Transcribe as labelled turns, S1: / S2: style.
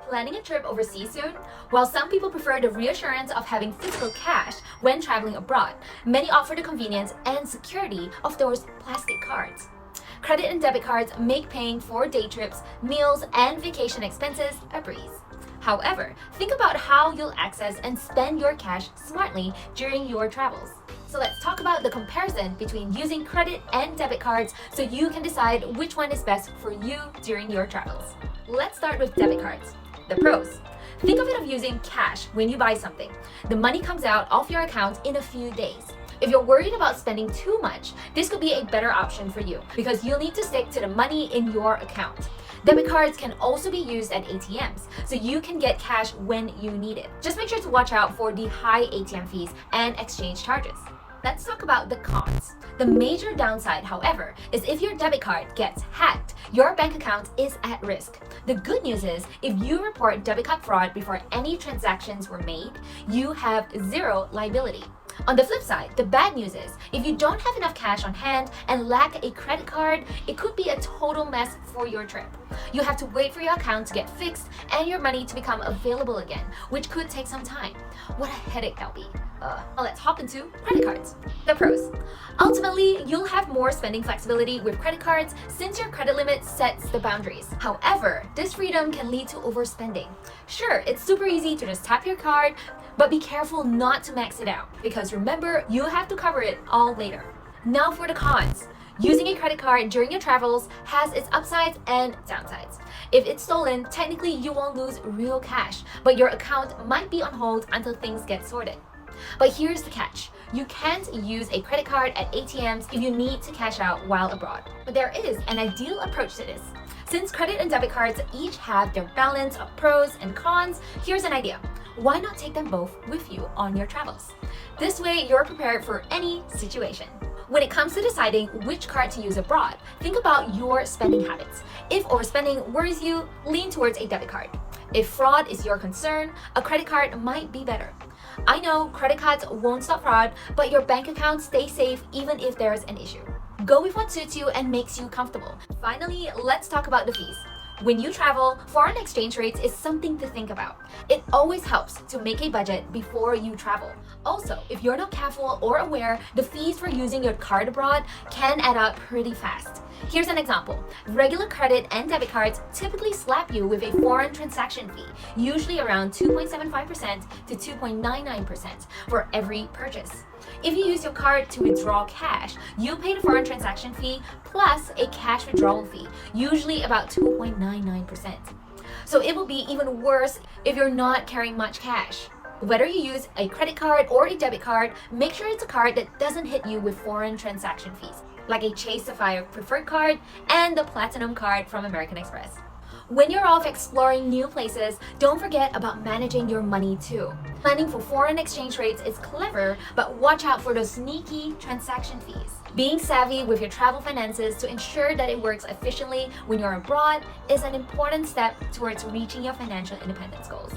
S1: Planning a trip overseas soon? While some people prefer the reassurance of having physical cash when traveling abroad, many offer the convenience and security of those plastic cards. Credit and debit cards make paying for day trips, meals, and vacation expenses a breeze. However, think about how you'll access and spend your cash smartly during your travels. So let's talk about the comparison between using credit and debit cards so you can decide which one is best for you during your travels. Let's start with debit cards. The pros. Think of it of using cash when you buy something. The money comes out of your account in a few days. If you're worried about spending too much, this could be a better option for you because you'll need to stick to the money in your account. Debit cards can also be used at ATMs, so you can get cash when you need it. Just make sure to watch out for the high ATM fees and exchange charges. Let's talk about the cons. The major downside, however, is if your debit card gets hacked, your bank account is at risk. The good news is, if you report debit card fraud before any transactions were made, you have zero liability. On the flip side, the bad news is, if you don't have enough cash on hand and lack a credit card, it could be a total mess for your trip. You have to wait for your account to get fixed and your money to become available again, which could take some time. What a headache that'll be. Let's hop into credit cards. The pros. Ultimately, you'll have more spending flexibility with credit cards since your credit limit sets the boundaries. However, this freedom can lead to overspending. Sure, it's super easy to just tap your card, but be careful not to max it out because remember, you have to cover it all later. Now for the cons. Using a credit card during your travels has its upsides and downsides. If it's stolen, technically you won't lose real cash, but your account might be on hold until things get sorted. But here's the catch. You can't use a credit card at ATMs if you need to cash out while abroad. But there is an ideal approach to this. Since credit and debit cards each have their balance of pros and cons, here's an idea. Why not take them both with you on your travels? This way, you're prepared for any situation. When it comes to deciding which card to use abroad, think about your spending habits. If overspending worries you, lean towards a debit card. If fraud is your concern, a credit card might be better. I know credit cards won't stop fraud, but your bank account stays safe even if there's an issue. Go with what suits you and makes you comfortable. Finally, let's talk about the fees. When you travel, foreign exchange rates is something to think about. It always helps to make a budget before you travel. Also, if you're not careful or aware, the fees for using your card abroad can add up pretty fast. Here's an example. Regular credit and debit cards typically slap you with a foreign transaction fee, usually around 2.75% to 2.99% for every purchase. If you use your card to withdraw cash, you pay the foreign transaction fee plus a cash withdrawal fee, usually about 2.99%. So it will be even worse if you're not carrying much cash. Whether you use a credit card or a debit card, make sure it's a card that doesn't hit you with foreign transaction fees, like a Chase Sapphire Preferred card and the Platinum card from American Express. When you're off exploring new places, don't forget about managing your money too. Planning for foreign exchange rates is clever, but watch out for those sneaky transaction fees. Being savvy with your travel finances to ensure that it works efficiently when you're abroad is an important step towards reaching your financial independence goals.